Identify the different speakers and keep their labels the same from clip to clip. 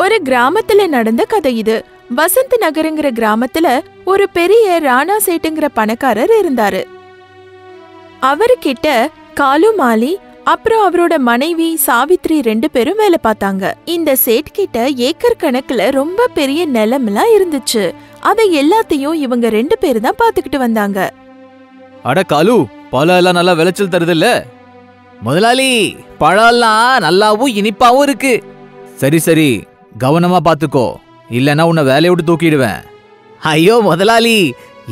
Speaker 1: ஒரு கிராமத்துல நடந்த கதை இது. வசந்த் நகருங்கிற கிராமத்துல ஒரு பெரிய ராணா சேட்டுங்கிற பணக்காரர் இருந்தாரு. அவர்கிட்ட காலு மாலி அப்புறம் அவரோட மனைவி சாவித்ரி 2 பேரும் வேலை பார்த்தாங்க. இந்த சேட் கிட்ட ஏக்கர் கணக்குல ரொம்ப பெரிய நிலமெல்லாம் இருந்துச்சு. அதை எல்லாத்தையும் இவங்க 2 பேரு தான் பாத்துக்கிட்டு வந்தாங்க.
Speaker 2: அட காலு, பழம் எல்லாம் நல்லா விளைச்சல் தருது இல்ல? முதலாளி, பழம் எல்லாம் நல்லாவும் இனிப்பாவும் இருக்கு. சரி சரி, கவனமா பாத்துக்கோ, இல்லன்னா உன்னை வேலையை விட்டு தூக்கிடுவேன். ஐயோ முதலாளி,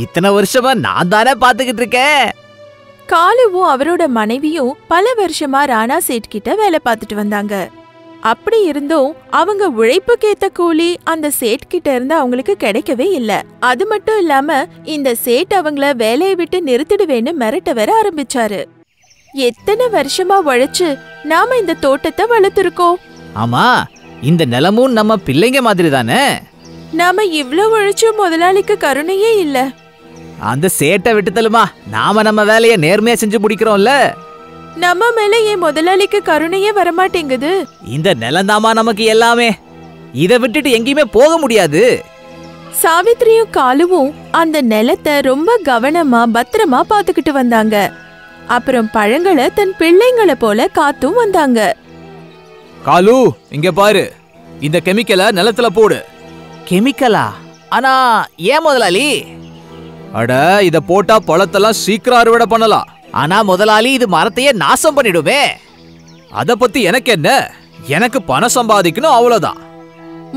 Speaker 2: இத்தனை வருஷமா நான் தானே பாத்துக்கிட்டு இருக்கேன்.
Speaker 1: காலுவும் அவரோட மனைவியும் பல வருஷமா ராணா சேட் கிட்ட வேலை பார்த்துட்டு வந்தாங்க. அப்படி இருந்தும் அவங்க உழைப்புக்கேத்த கூலி அந்த சேட் கிட்ட இருந்து அவங்களுக்கு கிடைக்கவே இல்ல. அது மட்டும் இல்லாம இந்த சேட் அவங்கள வேலையை விட்டு நிறுத்திடுவேன்னு மிரட்ட வேற ஆரம்பிச்சாரு. எத்தனை வருஷமா உழைச்சு நாம இந்த தோட்டத்தை வளர்த்துருக்கோம்.
Speaker 2: ஆமா, இந்த நிலமும் நம்ம பிள்ளைங்க மாதிரி தானே.
Speaker 1: நாம இவ்ளோ உழைச்சும் முதலாளிக்கு கருணையே இல்ல.
Speaker 2: அந்த சேட்டை விட்டு தள்ளுமா, நாம நம்ம வேலையை நேர்மையா செஞ்சு முடிக்கிறோம்ல.
Speaker 1: நம்ம மேல ஏன் முதலாளிக்கு கருணையே வரமாட்டேங்குது?
Speaker 2: இந்த நிலந்தாமா நமக்கு எல்லாமே, இதை விட்டுட்டு எங்கேயுமே போக முடியாது.
Speaker 1: சாவித்ரியும் காலுவும் அந்த நிலத்தை ரொம்ப கவனமா பத்திரமா பாத்துக்கிட்டு வந்தாங்க. அப்புறம் பழங்களை தன் பிள்ளைங்களை போல காத்தும் வந்தாங்க.
Speaker 2: காலு, இங்க பாரு, இந்த கெமிக்கலை நிலத்துல போடு. கெமிக்கலா? ஆனா ஏன் முதலாளி? அட, இத போட்டா பழத்தெல்லாம் சீக்கிரம் அறுவடை பண்ணலாம். ஆனா முதலாளி, இது மரத்தையே நாசம் பண்ணிடுமே. அத பத்தி எனக்கு என்ன, எனக்கு பணம் சம்பாதிக்கணும், அவ்வளவுதான்.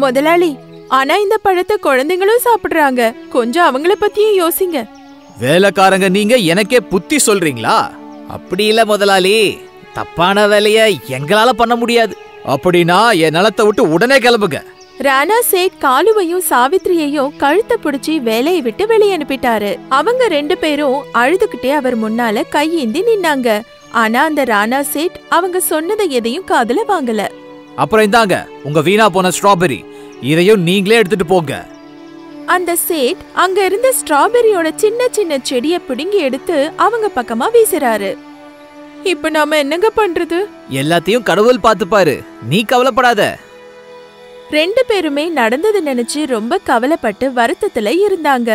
Speaker 1: முதலாளி, ஆனா இந்த பழத்தை குழந்தைங்களும் சாப்பிடுறாங்க. கொஞ்சம் அவங்கள பத்தியும் யோசிங்க.
Speaker 2: வேலைக்காரங்க நீங்க எனக்கே புத்தி சொல்றீங்களா? அப்படி இல்ல முதலாளி, தப்பான வேலைய எங்களால பண்ண முடியாது. அப்படின்னா என் நிலத்தை விட்டு உடனே கிளம்புங்க.
Speaker 1: ராணா சேட் காலுவையும் சாவித்ரியையும் கழுத்தை பிடிச்சி வேலையை விட்டு வெளியே அனுப்பிட்டாரு. அவங்க 2 பேரும் அழுதுகிட்டே அவர் முன்னால கையேந்தி நின்னாங்க. ஆனா அந்த ராணா சேட் அவங்க சொன்னதை எதையும் காதுல வாங்கல.
Speaker 2: அப்புறம் இந்தாங்க உங்க வீணா போன ஸ்ட்ராபெரி, இதையும் நீங்களே எடுத்துட்டு போங்க.
Speaker 1: அந்த சேட் அங்க இருந்த ஸ்ட்ராபெரியோட சின்ன சின்ன செடியை பிடுங்கி எடுத்து அவங்க பக்கமா வீசுறாரு. இப்ப நாம என்னங்க பண்றது?
Speaker 2: எல்லாத்தையும் கடவுள் பாத்துப்பாரு, நீ கவலைப்படாத.
Speaker 1: 2 பேருமே நடந்தது நினைச்சு ரொம்ப கவலைப்பட்டு வருத்தத்துல இருந்தாங்க.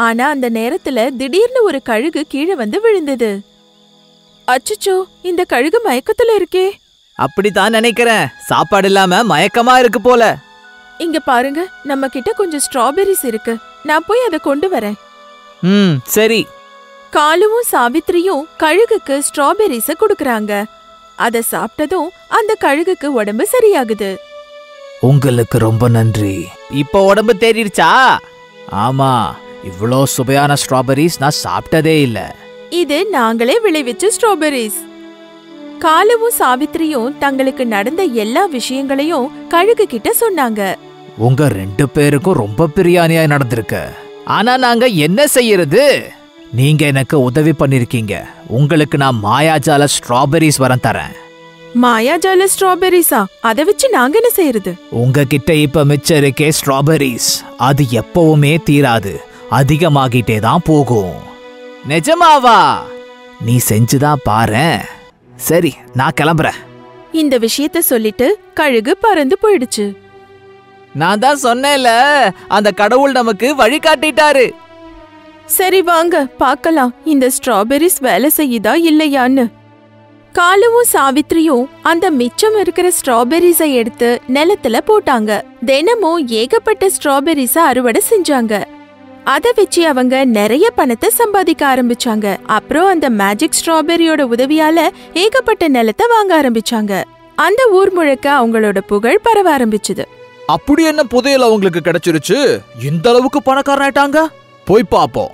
Speaker 1: ஆனா அந்த நேரத்துல திடீர்னு ஒரு கழுகு கீழே வந்து விழுந்தது. அச்சச்சோ, இந்த கழுகு மயக்கத்துல இருக்கே.
Speaker 2: அப்படித்தான் நினைக்கிறேன், சாப்பாடு இல்லாம மயக்கமா இருக்கு போல.
Speaker 1: இங்க பாருங்க, நம்ம கிட்ட கொஞ்சம் ஸ்ட்ராபெரிஸ் இருக்கு, நான் போய் அதை கொண்டு வரேன்.
Speaker 2: சரி.
Speaker 1: காலுவும் சாவித்ரியும் கழுகுக்கு ஸ்ட்ராபெரிஸ குடுக்கறாங்க. அத சாப்பிட்டதும் அந்த கழுகுக்கு உடம்பு சரியாகுது.
Speaker 2: உங்களுக்கு ரொம்ப நன்றி. இப்ப உடம்பு தேறிடுச்சா? ஆமா, இவ்ளோ சுவையான ஸ்ட்ராபெரிஸ் நான் சாப்பிட்டதே இல்ல.
Speaker 1: இது நாங்களே விளைவிச்ச ஸ்ட்ராபெரிஸ். காலுவும் சாவித்ரியும் தங்களுக்கு நடந்த எல்லா விஷயங்களையும் கழுகு கிட்ட சொன்னாங்க.
Speaker 2: உங்க 2 பேருக்கும் ரொம்ப பெரிய அநியாயம் நடந்திருக்கு. ஆனா நாங்க என்ன செய்யறது? நீங்க எனக்கு உதவி பண்ணிருக்கீங்க. உங்களுக்கு நான் மாயாஜால ஸ்ட்ராபெரிஸ் வரம் தரேன்.
Speaker 1: மாயாஜால ஸ்ட்ராபெரிஸா? அதை வச்சு நாங்க என்ன செய்யறது?
Speaker 2: உங்ககிட்ட இப்ப மிச்சம் இருக்கே ஸ்ட்ராபெரிஸ், அது எப்பவுமே தீராது, அதிகமாகிட்டே தான் போகும். நிஜமாவா? நீ செஞ்சுதான் பாரு. சரி, நான் கிளம்புறேன்.
Speaker 1: இந்த விஷயத்த சொல்லிட்டு கழுகு பறந்து போயிடுச்சு.
Speaker 2: நான் தான் சொன்னேன்ல, அந்த கடவுள் நமக்கு வழி காட்டிட்டாரு.
Speaker 1: சரி வாங்க பார்க்கலாம் இந்த ஸ்ட்ராபெரிஸ் வேலை செய்யுதா இல்லையான்னு. காலுவும் சாவித்ரியும் அந்த மிச்சம் இருக்கிற ஸ்ட்ராபெரிஸை எடுத்து நிலத்துல போட்டாங்க. தினமும் ஏகப்பட்ட ஸ்ட்ராபெரிஸ அறுவடை செஞ்சாங்க. அத வச்சு அவங்க நிறைய பணத்தை சம்பாதிக்க ஆரம்பிச்சாங்க. அப்புறம் அந்த மேஜிக் ஸ்ட்ராபெரியோட உதவியால ஏகப்பட்ட நிலத்தை வாங்க ஆரம்பிச்சாங்க. அந்த ஊர் முழுக்க அவங்களோட புகழ் பரவ ஆரம்பிச்சுது.
Speaker 2: அப்படி என்ன புதையல் அவங்களுக்கு கிடைச்சிருச்சு? இந்த அளவுக்கு பணக்காரனாயிட்டாங்க? போய் பாப்போம்.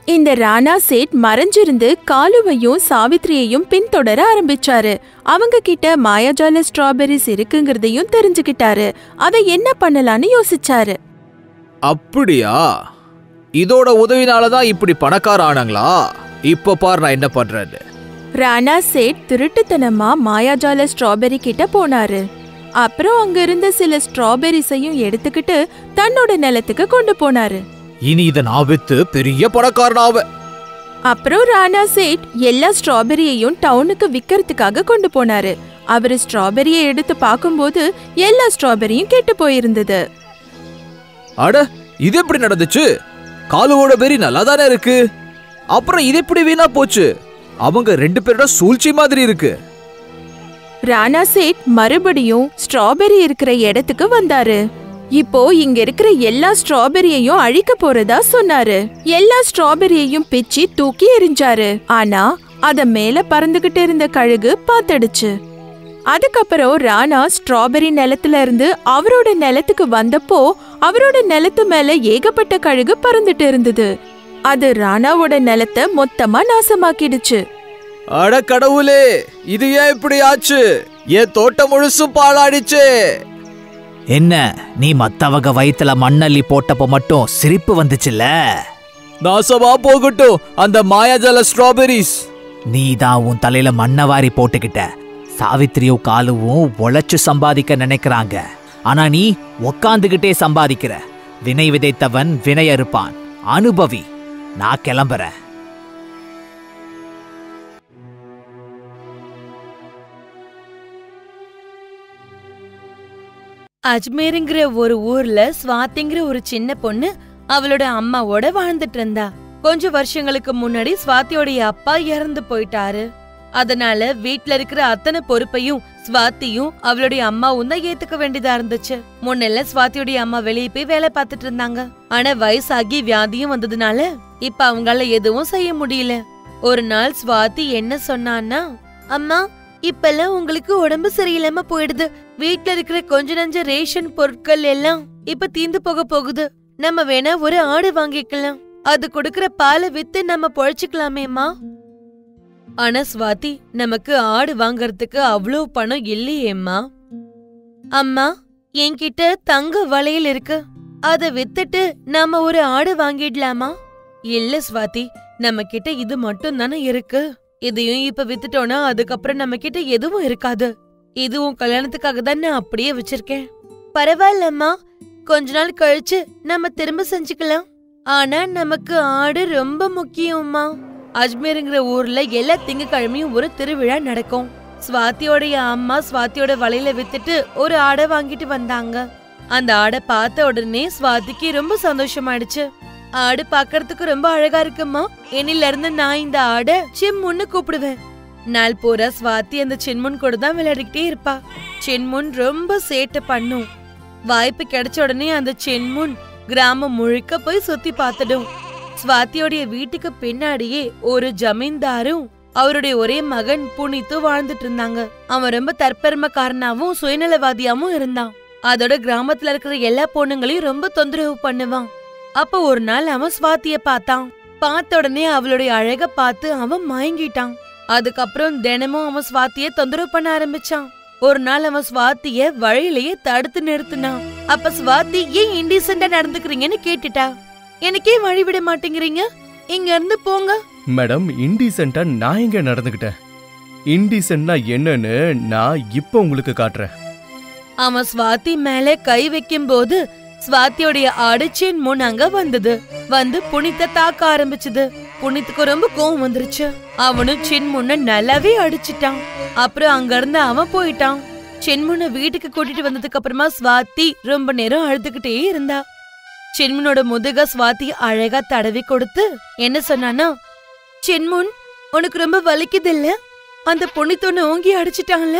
Speaker 1: இந்த ராணா சேட் மறைஞ்சிருந்து காலுவையும் சாவித்ரியையும் பின்தொடர ஆரம்பிச்சாரு. அவங்க கிட்ட மாயாஜால ஸ்ட்ராபெரிஸ் இருக்குங்கிறதையும் தெரிஞ்சுக்கிட்டாரு. அதை என்ன பண்ணலான்னு யோசிச்சாரு.
Speaker 2: அப்படியா? இதோட உதவினாலதான் இப்படி பணக்கார ஆனாங்களா? இப்ப பாரு நான் என்ன பண்றேன்னு.
Speaker 1: ராணா சேட் திருட்டுத்தனமா மாயாஜால ஸ்ட்ராபெரி கிட்ட போனாரு. அப்புறம் அங்க இருந்த சில ஸ்ட்ராபெரிஸையும் எடுத்துக்கிட்டு தன்னோட நிலத்துக்கு கொண்டு போனாரு.
Speaker 2: இனி இத நான் வித்து பெரிய பணக்காரனாவ.
Speaker 1: அப்புறம் ராணா சேட் எல்லா ஸ்ட்ராபெரியையும் டவுனுக்கு விக்கிறதுக்காக கொண்டு போனாரு. அவரு ஸ்ட்ராபெரியை எடுத்து பார்க்கும்போது எல்லா ஸ்ட்ராபெரியும் கெட்டு போயிருந்தது.
Speaker 2: அட, இது எப்படி நடந்துச்சு? காலுவோட பெரி நல்லா தானே இருக்கு, அப்புறம் இது எப்படி வீணா போச்சு? அவங்க 2 பேரோட சூழ்ச்சி மாதிரி இருக்கு.
Speaker 1: ராணா சேட் மறுபடியும் ஸ்ட்ராபெரி இருக்கிற இடத்துக்கு வந்தாரு. இப்போ இங்க இருக்கிற எல்லா ஸ்ட்ராபெரியையும் அழிக்க போறதா சொன்னாரு. எல்லா ஸ்ட்ராபெரியையும் பிச்சு தூக்கி எறிஞ்சாரு. ஆனா அத மேல பறந்துகிட்டு இருந்த கழுகு பாத்துடுச்சு. அதுக்கப்புறம் ராணா ஸ்ட்ராபெரி நிலத்துல இருந்து அவரோட நிலத்துக்கு வந்தப்போ அவரோட நிலத்து மேல ஏகப்பட்ட கழுகு பறந்துட்டு இருந்தது. அது ராணாவோட நிலத்தை மொத்தமா நாசமாக்கிடுச்சு.
Speaker 2: அட கடவுளே, இது ஏன் இப்படி ஆச்சு? என் தோட்டம் முழுசும் பாழாடிச்சு.
Speaker 3: என்ன, நீ மத்தவங்க வயித்துல மண்ணள்ளி போட்டப்ப மட்டும் சிரிப்பு வந்துச்சுல்ல?
Speaker 2: நாசமா போகட்டும் அந்த மாயாஜால ஸ்ட்ராபெரிஸ்.
Speaker 3: நீ தான் உன் தலையில மண்ணை வாரி போட்டுக்கிட்ட. சாவித்திரியும் காலுவும் உழைச்சு சம்பாதிக்க நினைக்கிறாங்க, ஆனா நீ உக்காந்துகிட்டே சம்பாதிக்கிற. வினை விதைத்தவன் வினை அறுப்பான். அனுபவி. நான் கிளம்புறேன்.
Speaker 4: அஜ்மேருங்கிற ஒரு ஊர்ல ஸ்வாதிங்கிற ஒரு சின்ன பொண்ணு அவளோட அம்மாவோட வாழ்ந்துட்டு இருந்தா. கொஞ்ச வருஷங்களுக்கு முன்னாடி ஸ்வாதியோடைய அப்பா இறந்து போயிட்டாரு. அதனால வீட்ல இருக்கிற அத்தனை பொறுப்பையும் ஸ்வாதியும் அவளுடைய அம்மாவும் தான் ஏத்துக்க வேண்டியதா இருந்துச்சு. முன்னெல்லாம் ஸ்வாதியோடைய அம்மா வெளியே போய் வேலை பார்த்துட்டு இருந்தாங்க. ஆனா வயசாகி வியாதியும் வந்ததுனால இப்ப அவங்களால எதுவும் செய்ய முடியல. ஒரு நாள் ஸ்வாதி என்ன சொன்னான்னா, அம்மா, இப்பெல்லாம் உங்களுக்கு உடம்பு சரியில்லாம போயிடுது. வீட்ல இருக்கிற கொஞ்ச நஞ்ச ரேஷன் பொருட்கள் எல்லாம் இப்ப தீந்து போக போகுது. நம்ம வேணா ஒரு ஆடு வாங்கிக்கலாம். அது கொடுக்கற பாலை வித்து நம்ம பொழைச்சுக்கலாமேம்மா. ஆனா ஸ்வாதி, நமக்கு ஆடு வாங்கறதுக்கு அவ்வளவு பணம் இல்லையேம்மா. அம்மா, என்கிட்ட தங்க வளையல் இருக்கு. அத வித்துட்டு நாம ஒரு ஆடு வாங்கிடலாமா? இல்ல ஸ்வாதி, நம்ம கிட்ட இது மட்டும் தானே இருக்கு. இதையும் இப்ப வித்துட்டோம்னா அதுக்கப்புறம் நம்ம கிட்ட எதுவும் இருக்காது. இதுவும் கல்யாணத்துக்காக தான் நான் அப்படியே வச்சிருக்கேன். பரவாயில்லம்மா, கொஞ்ச நாள் கழிச்சு நம்ம திரும்ப செஞ்சுக்கலாம். ஆனா நமக்கு ஆடு ரொம்ப முக்கியம்மா. அஜ்மேருங்கிற ஊர்ல எல்லா திங்கக்கிழமையும் ஒரு திருவிழா நடக்கும். ஸ்வாதியோடைய அம்மா ஸ்வாதியோட வலையில வித்துட்டு ஒரு ஆடை வாங்கிட்டு வந்தாங்க. அந்த ஆடை பார்த்த உடனே ஸ்வாதிக்கு ரொம்ப சந்தோஷமாயிடுச்சு. ஆடு பாக்கறதுக்கு ரொம்ப அழகா இருக்குமா. என்னில இருந்து நான் இந்த ஆடை சின்முன்னு கூப்பிடுவேன். நாள் பூரா ஸ்வாதி அந்த சின்முன் கூட தான் விளையாடிக்கிட்டே இருப்பா. சின்முன் ரொம்ப சேட்டை பண்ணும். வாய்ப்பு கிடைச்ச உடனே அந்த சின்முன் கிராமம் முழுக்க போய் சுத்தி பார்த்துடும். ஸ்வாதியோடைய வீட்டுக்கு பின்னாடியே ஒரு ஜமீன்தாரும் அவருடைய ஒரே மகன் புனித்து வாழ்ந்துட்டு இருந்தாங்க. அவன் ரொம்ப தற்பெருமைக்காரனாவும் சுயநலவாதியாவும் இருந்தான். அதோட கிராமத்துல இருக்கிற எல்லா பொண்ணுங்களையும் ரொம்ப தொந்தரவு பண்ணுவான். அப்ப ஒரு நாள் அவன் ஸ்வாதிய பார்த்தான். பார்த்த உடனே அவளுடைய அழக பார்த்து அவன் மயங்கிட்டான். அதுக்கப்புறம் தினமும் அவன் ஸ்வாதிய தொந்தரவு பண்ண ஆரம்பிச்சான். ஒரு நாள் அவன் ஸ்வாதிய வழியிலேயே தடுத்து நிறுத்தினான். அப்ப ஸ்வாதி, ஏன் இன்டீசென்டா நடந்துக்கிறீங்கன்னு கேட்டுட்டா. எனக்கே வழி விட மாட்டேங்கிறீங்க, இங்க இருந்து போங்க.
Speaker 5: மேடம், இன்டீசென்டா நான் எங்க நடந்துகிட்டேன்? இன்டீசென்ட்னா என்னன்னு நான் இப்ப உங்களுக்கு காட்டுறேன்.
Speaker 4: அவன் ஸ்வாதி மேல கை வைக்கும் போது ஸ்வாதியோடைய ஆடு சின்முன் அங்க வந்தது. வந்து புனித்தை தாக்க ஆரம்பிச்சது. புனித்துக்கு ரொம்ப கோவம் வந்துருச்சு. அவனும் சின்முன்ன நல்லாவே அடிச்சிட்டான். அப்புறம் அங்க இருந்து அவன் போயிட்டான். சின்முன்ன வீட்டுக்கு கூட்டிட்டு வந்ததுக்கு அப்புறமா ஸ்வாதி ரொம்ப நேரம் அழுதுகிட்டே இருந்தா. சின்முனோட முதுக ஸ்வாதி அழகா தடவி கொடுத்து என்ன சொன்னானா, சின்முன், உனக்கு ரொம்ப வலிக்குது இல்ல? அந்த புனித்தொன்னு ஓங்கி அடிச்சிட்டான்ல.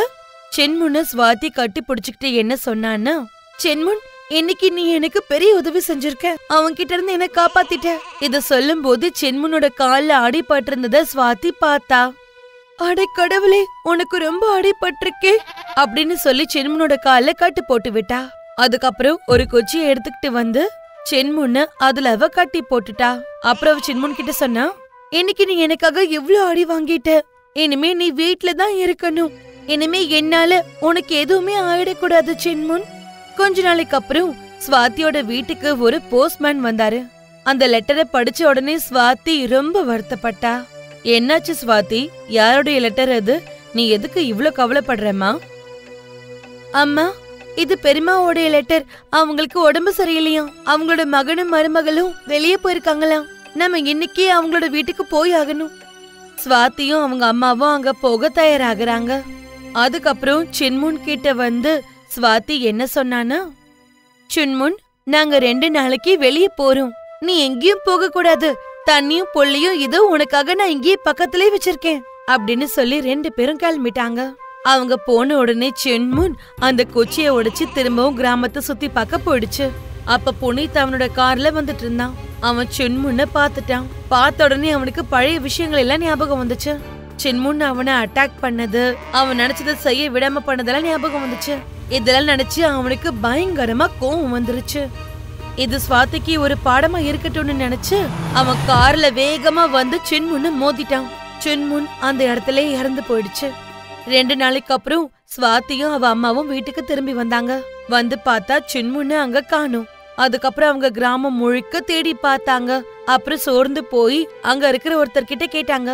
Speaker 4: சின்முன்ன ஸ்வாதி கட்டி பிடிச்சுக்கிட்டு என்ன சொன்னானா, சின்முன், இன்னைக்கு நீ எனக்கு பெரிய உதவி செஞ்சிருக்க. அவன்கிட்ட இருந்து என்ன காப்பாத்திட்ட. இத சொல்லும் போது சின்முனோட கால்ல அடிபட்டு இருந்தத ஸ்வாதி பார்த்தா. அடே கடவுளே, உனக்கு ரொம்ப அடிபட்டிருக்கே அப்படின்னு சொல்லி சின்முனோட கால்ல கட்டு போட்டு விட்டா. அதுக்கப்புறம் ஒரு குச்சியை எடுத்துக்கிட்டு வந்து சின்முன்ன அதுல அவ கட்டி போட்டுட்டா. அப்புறம் அவ சின்முன் கிட்ட சொன்னா, இன்னைக்கு நீ எனக்காக எவ்வளவு அடி வாங்கிட்ட. இனிமே நீ வீட்டுல தான் இருக்கணும். இனிமே என்னால உனக்கு எதுவுமே ஆயிடக்கூடாது சின்முன். கொஞ்ச நாளைக்கு அப்புறம் ஸ்வாதியோட வீட்டுக்கு ஒரு போஸ்ட்மேன் வந்தாரு. அந்த லெட்டரை படிச்ச உடனே ஸ்வாதி ரொம்ப வருத்தப்பட்டா. என்னாச்சு ஸ்வாதி, யாருடைய லெட்டர் அது? நீ எதுக்கு இவ்ளோ கவலைப்படுறமா? அம்மா, இது பெரியம்மாவோடைய லெட்டர். அவங்களுக்கு உடம்பு சரியில்லையா. அவங்களோட மகனும் மருமகளும் வெளியே போயிருக்காங்களாம். நம்ம இன்னைக்கே அவங்களோட வீட்டுக்கு போய் ஆகணும். ஸ்வாதியும் அவங்க அம்மாவும் அங்க போக தயாராகிறாங்க. அதுக்கப்புறம் சின்முன் கிட்ட வந்து ஸ்வாதி என்ன சொன்னானா, சின்முன், நாங்க 2 நாளைக்கு வெளியே போறோம். நீ எங்கேயும் போக கூடாது. தண்ணியும் பொல்லியும் இதோ உனக்காக நான் இங்கேயே பக்கத்திலே வச்சிருக்கேன் அப்படின்னு சொல்லி 2 பேரும் கிளம்பிட்டாங்க. அவங்க போன உடனே சின்முன் அந்த கொச்சியை உடைச்சு திரும்பவும் கிராமத்தை சுத்தி பார்க்க போயிடுச்சு. அப்ப புனித் அவனோட கார்ல வந்துட்டு இருந்தான். அவன் சின்முன்ன பாத்துட்டான். பார்த்த உடனே அவனுக்கு பழைய விஷயங்கள் எல்லாம் ஞாபகம் வந்துச்சு. சின்முன் அவனை அட்டாக் பண்ணது, அவன் நினைச்சதை செய்ய விடாம பண்ணதெல்லாம் ஞாபகம் வந்துச்சு. இதெல்லாம் நினைச்சு அவனுக்கு பயங்கரமா கோவம் வந்துருச்சு. இது ஸ்வாதிக்கு ஒரு பாடமா இருக்கட்டும்னு நினைச்சு அவன் கார்ல வேகமா வந்து சின்முன்னு மோதிட்டான். சின்முன் அந்த இடத்துல இறந்து போயிடுச்சு. 2 நாளைக்கு அப்புறம் ஸ்வாதியும் அவ அம்மாவும் வீட்டுக்கு திரும்பி வந்தாங்க. வந்து பார்த்தா சின்முன்னு அங்க காணோம். அதுக்கப்புறம் அவங்க கிராமம் முழுக்க தேடி பார்த்தாங்க. அப்புறம் சோர்ந்து போய் அங்க இருக்கிற ஒருத்தர் கிட்ட கேட்டாங்க,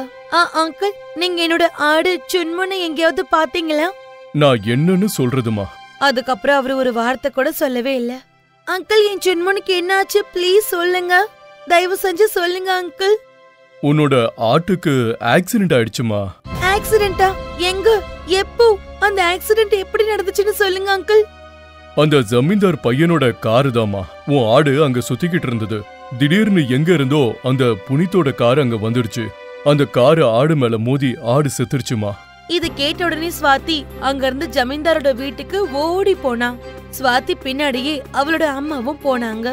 Speaker 4: அங்கிள், நீங்க என்னோட ஆடு சின்முன்னு எங்கேயாவது பாத்தீங்களா?
Speaker 5: நான் என்னன்னு சொல்றதுமா?
Speaker 4: அதுக்கப்புறம் அவரு ஒரு வார்த்தை கூட சொல்லவே இல்ல. அங்கிள், என் சின்முனுக்கு என்னாச்சு? ப்ளீஸ் சொல்லுங்க, தயவு செஞ்சு சொல்லுங்க அங்கிள்.
Speaker 5: உன்னோட ஆட்டுக்கு ஆக்சிடென்ட் ஆயிடுச்சுமா.
Speaker 4: ஆக்சிடென்ட்டா? எங்க? எப்போ? அந்த ஆக்சிடென்ட் எப்படி நடந்துச்சுன்னு சொல்லுங்க அங்கிள்.
Speaker 5: அந்த ஜமீன்தார் பையனோட காரு தாமா. உன் ஆடு அங்க சுத்திக்கிட்டு இருந்தது. திடீர்னு எங்க இருந்தோ அந்த புனித்தோட காரு அங்க வந்துடுச்சு. அந்த காரு ஆடு மேல மோதி ஆடு செத்துருச்சுமா.
Speaker 4: இது கேட்ட உடனே ஸ்வாதி அங்க இருந்து ஜமீன்தாரோட வீட்டுக்கு ஓடி போனா. ஸ்வாதி பின்னாடியே அவளோட அம்மாவும் போனாங்க.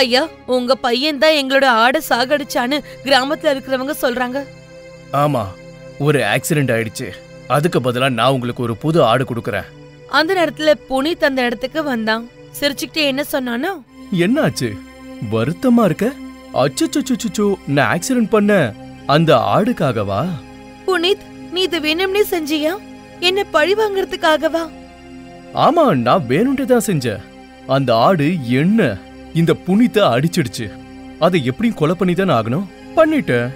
Speaker 4: ஐயா, உங்க பையன் தான் எங்களோட ஆடை சாகடிச்சான்னு கிராமத்துல இருக்கிறவங்க சொல்றாங்க.
Speaker 5: ஆமா, ஒரு ஆக்சிடென்ட் ஆயிடுச்சு. அதுக்கு பதிலா நான் உங்களுக்கு ஒரு புது ஆடு கொடுக்கறேன்.
Speaker 4: அந்த நேரத்துல புனித் அந்த இடத்துக்கு வந்தான். சிரிச்சுக்கிட்டே என்ன சொன்னானா,
Speaker 5: என்னாச்சு? வருத்தமா இருக்க? அச்சச்சோ, நான் ஆக்சிடென்ட் பண்ண அந்த ஆடுக்காகவா?
Speaker 4: புனித், நீ இது வேணும்னே செஞ்சியா? என்ன பழி வாங்கறதுக்காகவா?
Speaker 5: ஆமா, நான் வேணும்னே தான் செஞ்சேன். அந்த ஆடு என்ன இந்த புனித்த அடிச்சிடுச்சு. அதை எப்படி கொலை பண்ணி தானே ஆகணும். பண்ணிட்டேன்.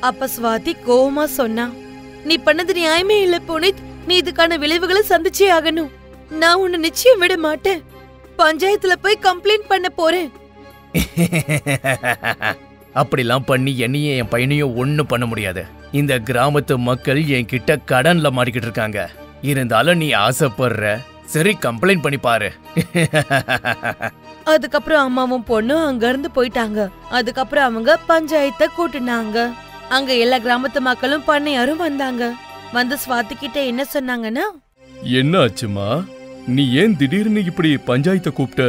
Speaker 4: அப்ப ஸ்வாதி கோவமா சொன்னா, நீ பண்ணது நியாயமே இல்ல புனித். நீ இதுக்கான விளைவுகளை சந்திச்சே ஆகணும். நான் உன்னை நிச்சயம் விட மாட்டேன். பஞ்சாயத்துல போய் கம்ப்ளைண்ட் பண்ண போறேன்.
Speaker 5: அப்படிலாம் பண்ணி என்னையும் என் பையனையும் ஒண்ணும் பண்ண முடியாது. இந்த கிராமத்து மக்கள் என்கிட்ட கடன்ல மாட்டிக்கிட்டு இருக்காங்க. இருந்தாலும் நீ ஆசைப்படுற, சரி, கம்ப்ளைண்ட் பண்ணி பாரு.
Speaker 4: அதுக்கப்புறம் அம்மாவும் பொண்ணும் அங்க இருந்து போயிட்டாங்க. அதுக்கப்புறம் அவங்க பஞ்சாயத்தை கூட்டினாங்க. அங்க எல்லா கிராமத்து மக்களும் பண்ணையாரும் வந்தாங்க. வந்து ஸ்வாதி கிட்ட என்ன சொன்னாங்கன்னா,
Speaker 5: என்ன ஆச்சுமா? நீ ஏன் திடீர்னு இப்படி பஞ்சாயத்தை கூப்பிட்ட?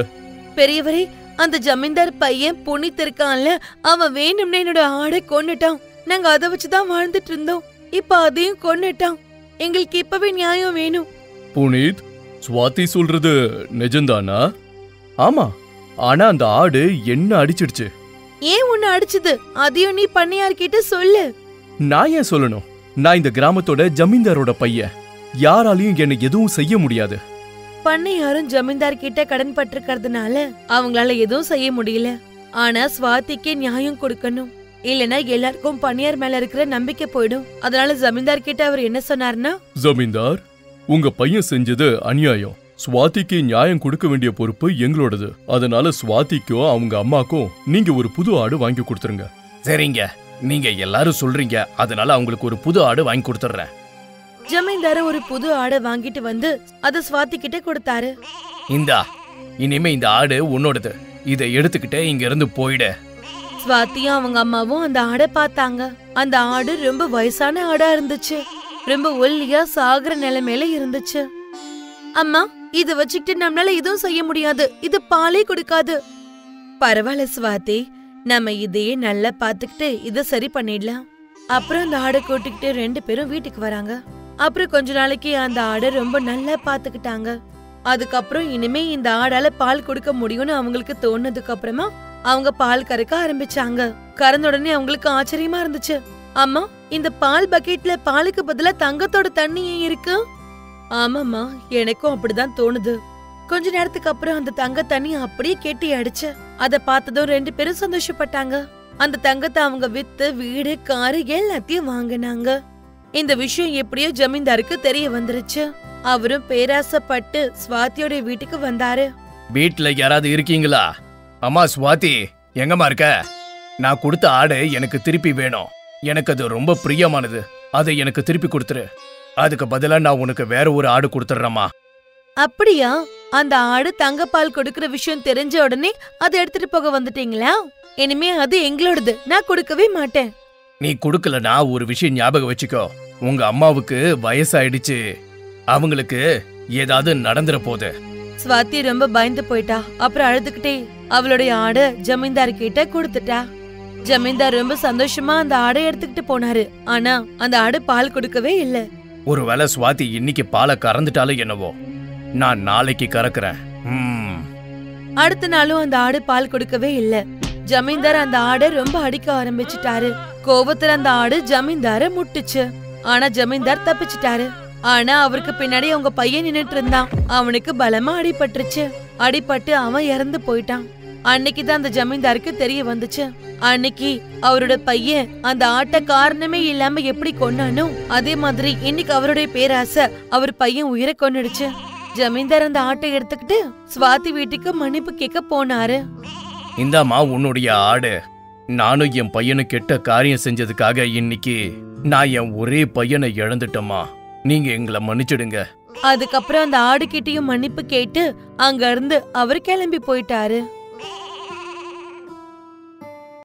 Speaker 4: பெரியவரே, அந்த ஜமீன்தார் பையன் புனித் இருக்கான்ல, அவன் வேணும்னே என்னோட ஆடை கொன்னுட்டான். நாங்க அதை வச்சுதான் வாழ்ந்துட்டு இருந்தோம். இப்ப அதையும் கொன்னுட்டான். எங்களுக்கு இப்பவே நியாயம் வேணும்.
Speaker 5: புனித், ஸ்வாதி சொல்றது நிஜம்தானா? ஆமா, ஆனா அந்த ஆடு என்ன அடிச்சிடுச்சு.
Speaker 4: ஏன் உன்னை அடிச்சது? அதையும் நீ பண்ணையார்கிட்ட சொல்லு.
Speaker 5: நான் ஏன் சொல்லணும்? நான் இந்த கிராமத்தோட ஜமீன்தாரோட பையன். யாராலையும் என்ன எதுவும் செய்ய முடியாது.
Speaker 4: பண்ணையாரும் ஜமீன்தார் கிட்ட கடன் பட்டிருக்கிறதுனால அவங்களால எதுவும் செய்ய முடியல. ஆனா ஸ்வாதிக்கு நியாயம் கொடுக்கணும். இல்லனா எல்லாருக்கும் பண்ணையார் மேல இருக்கிற நம்பிக்கை போயிடும். அதனால ஜமீன்தார் கிட்ட அவர் என்ன சொன்னார்னா,
Speaker 5: ஜமீன்தார், உங்க பையன் செஞ்சது அநியாயம். ஸ்வாதிக்கு நியாயம் கொடுக்க வேண்டிய பொறுப்பு எங்களோடது. அதனால ஸ்வாதிக்கும் அவங்க அம்மாக்கும் நீங்க ஒரு புது ஆடு வாங்கி கொடுத்துருங்க. சரிங்க, நீங்க எல்லாரும் சொல்றீங்க, அதனால அவங்களுக்கு ஒரு புது ஆடு வாங்கி கொடுத்துறேன்.
Speaker 4: ஜமீன்தார் ஒரு புது ஆடை வாங்கிட்டு வந்து அத ஸ்வாதி கிட்ட கொடுத்தாரு.
Speaker 5: இந்தா, இனிமே இந்த ஆடு உன்னோடது. இதை எடுத்துக்கிட்டே இங்க இருந்து போயிடு.
Speaker 4: ஸ்வாதியும் அவங்க அம்மாவும் அந்த ஆடை பார்த்தாங்க. அந்த ஆடு ரொம்ப வயசான ஆடா இருந்துச்சு. ரொம்ப ஒல்லியா சாகுற நிலைமையில இருந்துச்சு. அம்மா, இத வச்சுக்கிட்டு நம்மளால எதுவும் செய்ய முடியாது. இது பாலே கொடுக்காது. பரவாயில்ல ஸ்வாதி, நம்ம இதையே நல்லா பாத்துக்கிட்டு இத சரி பண்ணிடலாம். அப்புறம் அந்த ஆடை கூட்டிக்கிட்டு 2 பேரும் வீட்டுக்கு வராங்க. அப்புறம் கொஞ்ச நாளைக்கு அந்த ஆடை ரொம்ப நல்லா பாத்துக்கிட்டாங்க. அதுக்கப்புறம் இனிமே இந்த ஆடால பால் கொடுக்க முடியும்னு அவங்களுக்கு தோணுனதுக்கு அப்புறமா அவங்க பால் கறக்க ஆரம்பிச்சாங்க. கறந்த உடனே அவங்களுக்கு ஆச்சரியமா இருந்துச்சு. அம்மா, இந்த பால் பக்கெட்ல பாலுக்கு பதிலா தங்கத்தோட தண்ணி ஏன் இருக்கு? ஆமாம்மா, எனக்கும் அப்படிதான் தோணுது. கொஞ்ச நேரத்துக்கு அப்புறம் அந்த தங்க தண்ணி அப்படியே கெட்டி அடிச்சு. அத பார்த்ததும் 2 பேரும் சந்தோஷப்பட்டாங்க. அந்த தங்கத்தை அவங்க வித்து வீடு, காரு எல்லாத்தையும் வாங்கினாங்க. இந்த விஷயம் எப்படியோ ஜமீன்தாருக்கு தெரிய வந்துருச்சு. அவரும் பேராசப்பட்டு ஸ்வாதியோட வீட்டுக்கு வந்தாரு.
Speaker 5: வீட்டுல யாராவது இருக்கீங்களா? அம்மா ஸ்வாதி, எங்கம்மா இருக்க? நான் கொடுத்த ஆடு எனக்கு திருப்பி வேணும். எனக்கு அது ரொம்ப பிரியமானது. அதை எனக்கு திருப்பி கொடுத்துரு. அதுக்கு பதிலா நான் உனக்கு வேற ஒரு ஆடு கொடுத்துட்றேம்மா.
Speaker 4: அப்படியா? அந்த ஆடு தங்கப்பால் கொடுக்கற விஷயம் தெரிஞ்ச உடனே அதை எடுத்துட்டு போக வந்துட்டீங்களா? இனிமே அது எங்களோடது, நான் கொடுக்கவே மாட்டேன்.
Speaker 5: நீ கொடுக்கலனா ஒரு விஷயம் ஞாபகம் வச்சுக்கோ, உங்க அம்மாவுக்கு வயசாயிடுச்சு, அவங்களுக்கு ஏதாவது நடந்துற போகுது.
Speaker 4: ஸ்வாதி ரொம்ப பயந்து போயிட்டா. அப்புறம் அழுதுகிட்டே அவளுடைய ஆடு ஜமீன்தார் கிட்ட கொடுத்துட்டா. ஜமீன்தார் ரொம்ப சந்தோஷமா அந்த ஆடை எடுத்துக்கிட்டு போனாரு. ஆனா அந்த ஆடு பால் கொடுக்கவே இல்ல.
Speaker 5: ஒருவேளை ஸ்வாதி இன்னைக்கு பாலை கறந்துட்டாலும் என்னவோ, நான் நாளைக்கு கறக்குறேன்.
Speaker 4: அடுத்த நாளும் அந்த ஆடு பால் கொடுக்கவே இல்ல. ஜமீன்தார் அந்த ஆடை ரொம்ப அடிக்க ஆரம்பிச்சுட்டாரு. கோபத்துல அந்த ஆடு ஜமீன்தார முட்டுச்சு. ஆனா ஜமீன்தார் தப்பிச்சிட்டாரு. ஆனா அவருக்கு பின்னாடி அவங்க பையன் நின்னுட்டு இருந்தான். அவனுக்கு பலமா அடிபட்டுருச்சு. அடிபட்டு அவன் இறந்து போயிட்டான். அன்னைக்குதான் அந்த ஜமீன்தாருக்கு தெரிய வந்துச்சு. அன்னைக்கு அவரோட பையன் அந்த ஆட்டை காரணமே இல்லாம எப்படி கொன்னானோ அதே மாதிரி இன்னைக்கு அவருடைய பேராசை அவர் பையன் உயிரை கொன்னுடுச்சு. ஜமீன்தார் அந்த ஆட்டை எடுத்துக்கிட்டு ஸ்வாதி வீட்டுக்கு மன்னிப்பு கேட்க போனாரு.
Speaker 5: இந்தாமா உன்னுடைய ஆடு. நானும் என் பையனு கெட்ட காரியம் செஞ்சதுக்காக இன்னைக்கு நான் என் ஒரே பையனை இழந்துட்டோமா, நீங்க எங்களை மன்னிச்சிடுங்க.
Speaker 4: அதுக்கப்புறம் அந்த ஆடு கிட்டயும் மன்னிப்பு கேட்டு அங்க இருந்து அவர் கிளம்பி போயிட்டாரு.